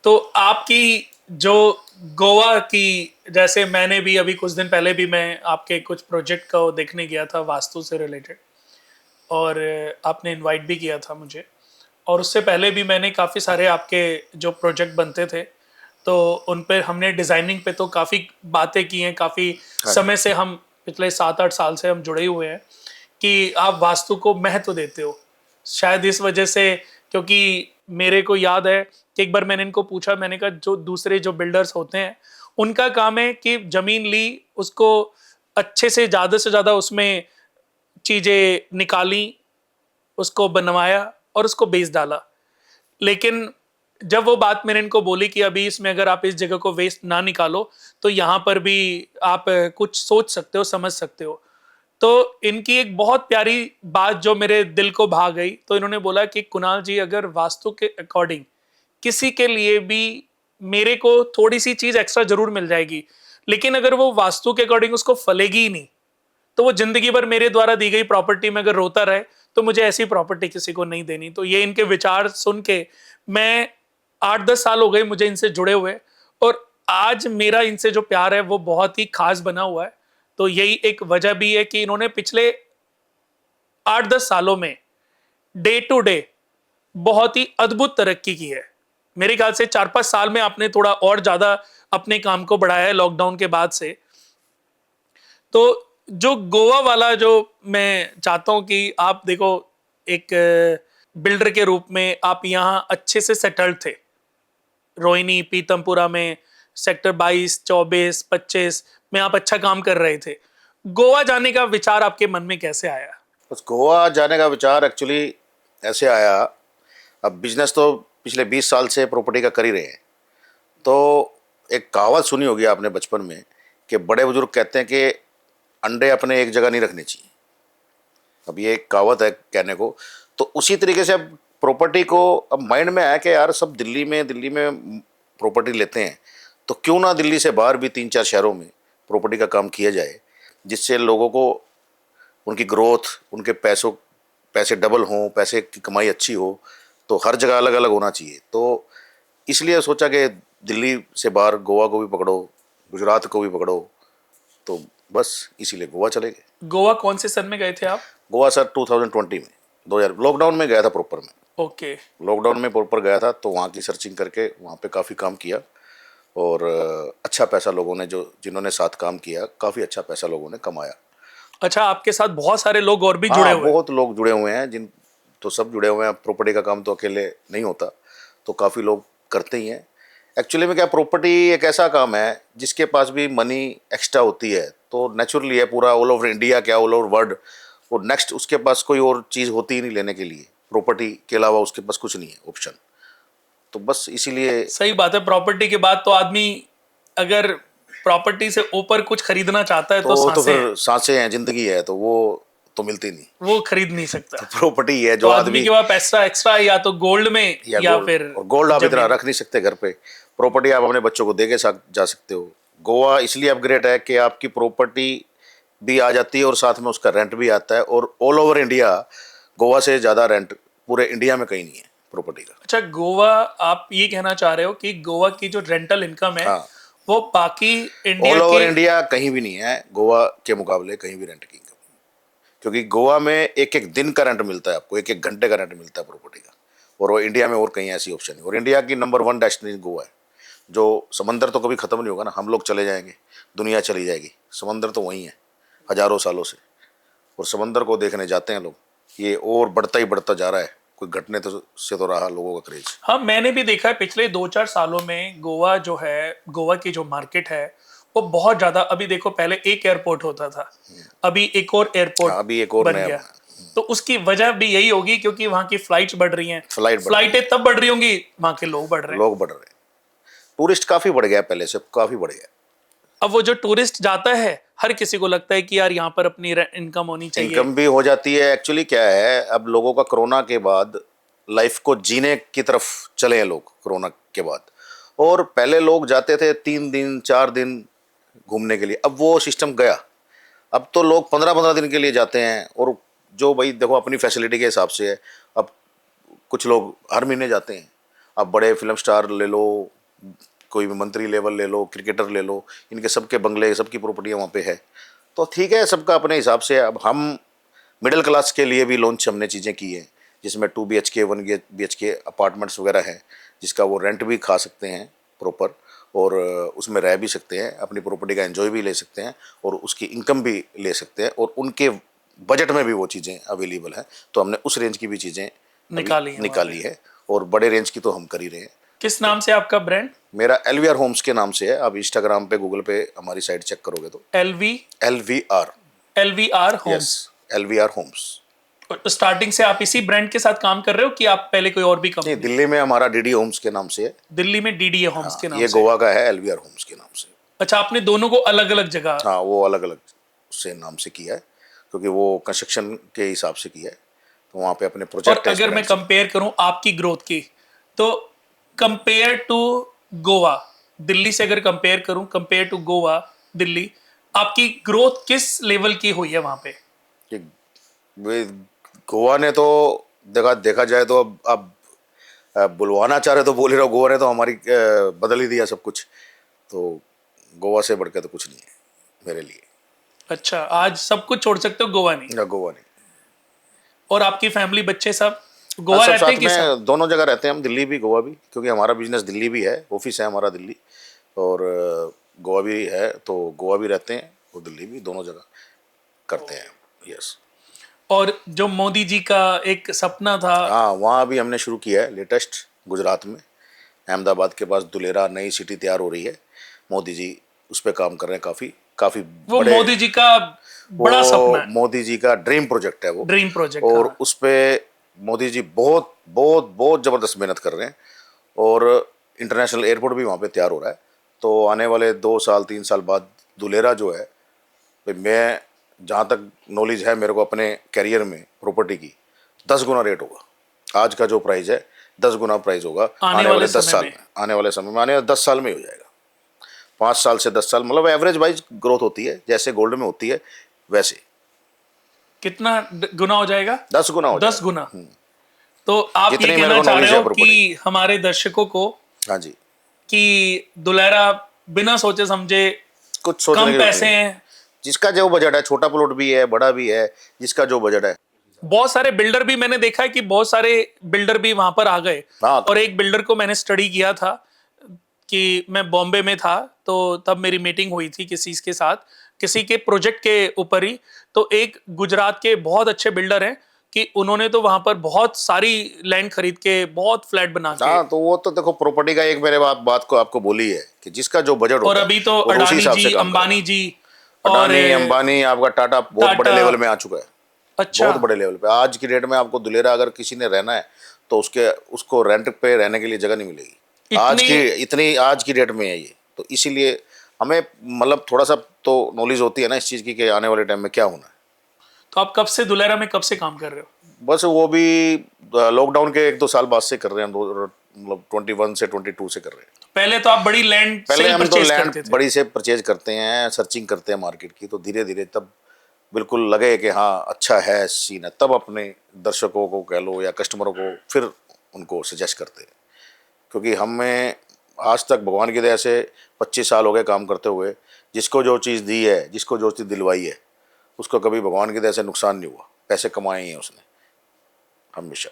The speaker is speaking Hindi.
तो आपकी जो गोवा की, जैसे मैंने भी अभी कुछ दिन पहले भी मैं आपके कुछ प्रोजेक्ट को देखने गया था वास्तु से रिलेटेड, और आपने इनवाइट भी किया था मुझे। और उससे पहले भी मैंने काफ़ी सारे आपके जो प्रोजेक्ट बनते थे, तो उन पे हमने डिज़ाइनिंग पे तो काफ़ी बातें की हैं, काफ़ी हाँ जी। समय से हम पिछले 7-8 साल से हम जुड़े हुए हैं कि आप वास्तु को महत्व देते हो। शायद इस वजह से, क्योंकि मेरे को याद है कि एक बार मैंने इनको पूछा, मैंने कहा जो दूसरे जो बिल्डर्स होते हैं उनका काम है कि ज़मीन ली, उसको अच्छे से ज़्यादा उसमें चीज़ें निकाली, उसको बनवाया और उसको बेच डाला। लेकिन जब वो बात मैंने इनको बोली कि अभी इसमें अगर आप इस जगह को वेस्ट ना निकालो तो यहाँ पर भी आप कुछ सोच सकते हो, समझ सकते हो। तो इनकी एक बहुत प्यारी बात जो मेरे दिल को भा गई, तो इन्होंने बोला कि कुणाल जी, अगर वास्तु के अकॉर्डिंग किसी के लिए भी मेरे को थोड़ी सी चीज एक्स्ट्रा जरूर मिल जाएगी, लेकिन अगर वो वास्तु के अकॉर्डिंग उसको फलेगी ही नहीं, तो वो जिंदगी भर मेरे द्वारा दी गई प्रॉपर्टी में अगर रोता रहे, तो मुझे ऐसी प्रॉपर्टी किसी को नहीं देनी। तो ये इनके विचार सुन के मैं 8-10 साल हो गए मुझे इनसे जुड़े हुए, और आज मेरा इनसे जो प्यार है वो बहुत ही खास बना हुआ है। तो यही एक वजह भी है कि इन्होंने पिछले 8-10 सालों में डे टू डे बहुत ही अद्भुत तरक्की की है। मेरे ख्याल से 4-5 साल में आपने थोड़ा और ज्यादा अपने काम को बढ़ाया है लॉकडाउन के बाद से। तो जो गोवा वाला जो मैं चाहता हूं कि आप देखो, एक बिल्डर के रूप में आप यहाँ अच्छे से सेटल्ड थे, रोहिणी पीतमपुरा में सेक्टर 22, 24, 25 में आप अच्छा काम कर रहे थे। गोवा जाने का विचार आपके मन में कैसे आया? बस गोवा जाने का विचार एक्चुअली ऐसे आया। अब बिजनेस तो पिछले 20 साल से प्रॉपर्टी का कर ही रहे हैं। तो एक कहावत सुनी होगी आपने बचपन में कि बड़े बुजुर्ग कहते हैं कि अंडे अपने एक जगह नहीं रखने चाहिए। अब ये एक कहावत है कहने को। तो उसी तरीके से अब प्रॉपर्टी को अब माइंड में आया कि यार सब दिल्ली में प्रॉपर्टी लेते हैं, तो क्यों ना दिल्ली से बाहर भी 3-4 शहरों में प्रॉपर्टी का काम किया जाए, जिससे लोगों को उनकी ग्रोथ, उनके पैसे डबल हों, पैसे की कमाई अच्छी हो। तो हर जगह अलग अलग होना चाहिए। तो इसलिए सोचा कि दिल्ली से बाहर गोवा को भी पकड़ो, गुजरात को भी पकड़ो। तो बस इसीलिए गोवा चले गए। गोवा कौन से सन में गए थे आप? गोवा सर 2020 में, 2000 लॉकडाउन में गया था प्रॉपर में। ओके। लॉकडाउन में प्रॉपर गया था, तो वहाँ की सर्चिंग करके वहाँ पे काफ़ी काम किया। और अच्छा पैसा लोगों ने, जो जिन्होंने साथ काम किया, काफ़ी अच्छा पैसा लोगों ने कमाया। अच्छा, आपके साथ बहुत सारे लोग और भी जुड़े हाँ, हुए हैं? बहुत लोग जुड़े हुए हैं। जिन तो सब जुड़े हुए हैं। प्रॉपर्टी का काम तो अकेले नहीं होता, तो काफ़ी लोग करते ही हैं। एक्चुअली में क्या, प्रॉपर्टी एक ऐसा काम है जिसके पास भी मनी एक्स्ट्रा होती है, तो नेचुरली है पूरा ऑल ओवर इंडिया, क्या ऑल ओवर वर्ल्ड, और नेक्स्ट उसके पास कोई और चीज़ होती ही नहीं लेने के लिए। प्रॉपर्टी के अलावा उसके पास कुछ नहीं है ऑप्शन। तो बस इसीलिए। सही बात है, प्रॉपर्टी के बाद तो आदमी अगर प्रॉपर्टी से ऊपर कुछ खरीदना चाहता है तो तो सांसें हैं, फिर सांसें हैं, जिंदगी है, तो वो तो मिलती नहीं। वो खरीद नहीं सकता। तो प्रॉपर्टी है तो जो आदमी आदमी, के पास पैसा एक्स्ट्रा है या तो गोल्ड में या या गोल्ड, फिर और गोल्ड आप इतना जमीन। रख नहीं सकते घर पे। प्रॉपर्टी आप अपने बच्चों को दे के जा सकते हो। गोवा इसलिए अपग्रेड है कि आपकी प्रॉपर्टी भी आ जाती है और साथ में उसका रेंट भी आता है। और ऑल ओवर इंडिया गोवा से ज़्यादा रेंट पूरे इंडिया में कहीं नहीं है प्रॉपर्टी का। अच्छा, गोवा, आप ये कहना चाह रहे हो कि गोवा की जो रेंटल इनकम है हाँ, वो बाकी इंडिया ऑल ओवर के। इंडिया कहीं भी नहीं है गोवा के मुकाबले, कहीं भी रेंट की इनकम। क्योंकि गोवा में एक एक दिन का रेंट मिलता है आपको, एक एक घंटे का रेंट मिलता है प्रॉपर्टी का। और वो इंडिया में और कहीं ऐसी ऑप्शन नहीं। और इंडिया की नंबर 1 डेस्टिनेशन गोवा है। जो समंदर तो कभी ख़त्म नहीं होगा ना, हम लोग चले जाएंगे, दुनिया चली जाएगी, समंदर तो वहीं है हज़ारों सालों से। और समंदर को देखने जाते हैं लोग। ये और बढ़ता ही बढ़ता जा रहा है। कोई घटने तो से तो रहा लोगों का क्रेज। हाँ, मैंने भी देखा है पिछले 2-4 सालों में गोवा जो है, गोवा की जो मार्केट है वो बहुत ज्यादा। अभी देखो, पहले एक एयरपोर्ट होता था, अभी एक और एयरपोर्ट हाँ, अभी एक और बन नया गया। बना है। तो उसकी वजह भी यही होगी क्योंकि वहां की फ्लाइट्स बढ़ रही हैं। फ्लाइट बढ़ रही फ्लाइटें है, तब बढ़ रही होंगी, वहां के लोग बढ़ रहे हैं। लोग बढ़ रहे हैं। टूरिस्ट काफ़ी बढ़ गया, पहले से काफ़ी बढ़ गया। अब वो जो टूरिस्ट जाता है, हर किसी को लगता है कि यार यहाँ पर अपनी इनकम होनी चाहिए। इनकम भी हो जाती है। एक्चुअली क्या है, अब लोगों का कोरोना के बाद लाइफ को जीने की तरफ चले हैं लोग कोरोना के बाद। और पहले लोग जाते थे 3 दिन 4 दिन घूमने के लिए, अब वो सिस्टम गया। अब तो लोग 15-15 दिन के लिए जाते हैं। और जो भाई देखो अपनी फैसिलिटी के हिसाब से है। अब कुछ लोग हर महीने जाते हैं, आप बड़े फिल्म स्टार ले लो, कोई भी मंत्री लेवल ले लो, क्रिकेटर ले लो, इनके सबके बंगले, सबकी प्रॉपर्टियाँ वहाँ पे है। तो ठीक है, सबका अपने हिसाब से। अब हम मिडिल क्लास के लिए भी लॉन्च हमने चीज़ें की हैं, जिसमें 2 BHK 1 BHK अपार्टमेंट्स वगैरह हैं, जिसका वो रेंट भी खा सकते हैं प्रॉपर, और उसमें रह भी सकते हैं, अपनी प्रॉपर्टी का एंजॉय भी ले सकते हैं, और उसकी इनकम भी ले सकते हैं, और उनके बजट में भी वो चीज़ें अवेलेबल हैं। तो हमने उस रेंज की भी चीज़ें निकाली है वहाँ निकाली है, और बड़े रेंज की तो हम कर ही रहे हैं। किस नाम से आपका ब्रांड? मेरा LVR होम्स के नाम से है। आप इंस्टाग्राम पे, गूगल पे हमारी साइट चेक करोगे तो LVR, LVR yes, homes. LVR homes. तो स्टार्टिंग से आप इसी ब्रांड के साथ काम कर रहे हो कि आप पहले कोई और भी नहीं, कंपनी? दिल्ली में हमारा DD होम्स के नाम से है। दिल्ली में DDA होम्स के नाम ये से। गोवा का है LVR होम्स के नाम से। अच्छा, आपने दोनों को अलग अलग जगह? हाँ, वो अलग अलग से नाम से किया है, क्योंकि वो कंस्ट्रक्शन के हिसाब से किया है, तो वहाँ पे अपने और प्रोजेक्ट है। अगर मैं कंपेयर करूं आपकी ग्रोथ की, तो कंपेयर टू गोवा दिल्ली से, अगर कंपेयर करूं, कंपेयर टू गोवा दिल्ली, आपकी ग्रोथ किस लेवल की हुई है वहां पे? कि गोवा ने तो देखा देखा जाए तो, अब बुलवाना चाह रहे तो बोल ही रहा हूँ, गोवा ने तो हमारी बदल ही दिया सब कुछ। तो गोवा से बढ़ के तो कुछ नहीं है मेरे लिए। अच्छा, आज सब कुछ छोड़ सकते हो, गोवा नहीं? ना, गोवा नहीं। और आपकी फैमिली, बच्चे सब हाँ, गोवा सब रहते साथ हैं कि सब? में, दोनों जगह रहते हैं हम, दिल्ली भी गोवा भी, क्योंकि हमारा बिजनेस दिल्ली भी है, ऑफिस है हमारा दिल्ली, और गोवा भी है, तो गोवा भी रहते हैं और दिल्ली भी, दोनों जगह करते हैं। यस। और जो मोदी जी का एक सपना था, हाँ, वहाँ भी हमने शुरू किया है लेटेस्ट, गुजरात में, अहमदाबाद के पास दुलेरा नई सिटी तैयार हो रही है। मोदी जी उस पर काम कर रहे हैं, काफ़ी काफ़ी वो बड़े। मोदी जी का बड़ा सपना वो है, मोदी जी का ड्रीम पे है वो। Dream project. और हाँ। उस पे मोदी जी बहुत बहुत बहुत ज़बरदस्त मेहनत कर रहे हैं, और इंटरनेशनल एयरपोर्ट भी वहाँ पे तैयार हो रहा है। तो आने वाले 2 साल 3 साल बाद दुलेरा जो है, भाई मैं जहाँ तक नॉलेज है मेरे को अपने कैरियर में, प्रॉपर्टी की 10 गुना रेट होगा। आज का जो प्राइस है 10 गुना प्राइस होगा आने आने वाले वाले 10 समय साल में। में। आने वाले समय में, आने वाले 10 साल में ही हो जाएगा। 5 साल से 10 साल, मतलब एवरेज वाइज ग्रोथ होती है, जैसे गोल्ड में होती है वैसे। कितना गुना हो जाएगा? 10 गुना हो 10 जाएगा। गुना। तो आप ये जितनी मेरे कहना को चाह नॉलेज रहे है हो प्रॉपर्टी की। कि हमारे दर्शकों को, हाँ जी, कि दुलेरा बिना सोचे समझे, कुछ सोचने कम की जरूरत पैसे नहीं है। हैं? जिसका जो बजट है, छोटा प्लॉट भी है, बड़ा भी है, जिसका जो बजट है। बहुत सारे बिल्डर भी, मैंने देखा है कि बहुत सारे बिल्डर भी वहां पर आ गए। हाँ, और एक बिल्डर को मैंने स्टडी किया था, कि मैं बॉम्बे में था, तो तब मेरी मीटिंग हुई थी किसी के साथ, किसी के प्रोजेक्ट के ऊपर ही। तो एक गुजरात के बहुत अच्छे बिल्डर हैं, कि उन्होंने तो वहां पर बहुत सारी लैंड खरीद के बहुत फ्लैट बना के। हाँ, तो वो तो देखो, प्रॉपर्टी का एक मेरे बात को आपको बोली है कि जिसका जो बजट और होता है अभी तो वो उसी अडानी हिसाब से जी, काम करेगा। अंबानी जी, और अडानी अंबानी, आपका टाटा बहुत बड़े टाटा। लेवल में आ चुका है। अच्छा। बहुत बड़े लेवल पे आज की डेट में आपको दुलेरा अगर किसी ने रहना है, तो उसको रेंट पे रहने के लिए जगह नहीं मिलेगी। इतनी आज की डेट में है ये। तो इसीलिए हमें, मतलब थोड़ा सा तो नॉलेज होती है ना इस चीज़ की, कि आने वाले टाइम में क्या होना है। तो आप कब से दुलेरा में कब से काम कर रहे हो? बस वो भी लॉकडाउन के 1-2 साल बाद से कर रहे हैं, मतलब 21 से 22 से कर रहे हैं। पहले तो आप बड़ी लैंड पहले सेल हम तो परचेज लैंड करते थे? बड़ी से परचेज करते हैं, सर्चिंग करते हैं मार्केट की, तो धीरे धीरे तब बिल्कुल लगे कि हाँ अच्छा है सीन है, तब अपने दर्शकों को कह लो या कस्टमरों को फिर उनको सजेस्ट करते हैं। क्योंकि हमें आज तक भगवान की दया से 25 साल हो गए काम करते हुए, जिसको जो चीज़ दी है, जिसको जो चीज़ दिलवाई है, उसको कभी भगवान की दया से नुकसान नहीं हुआ। पैसे कमाए ही हैं उसने हमेशा।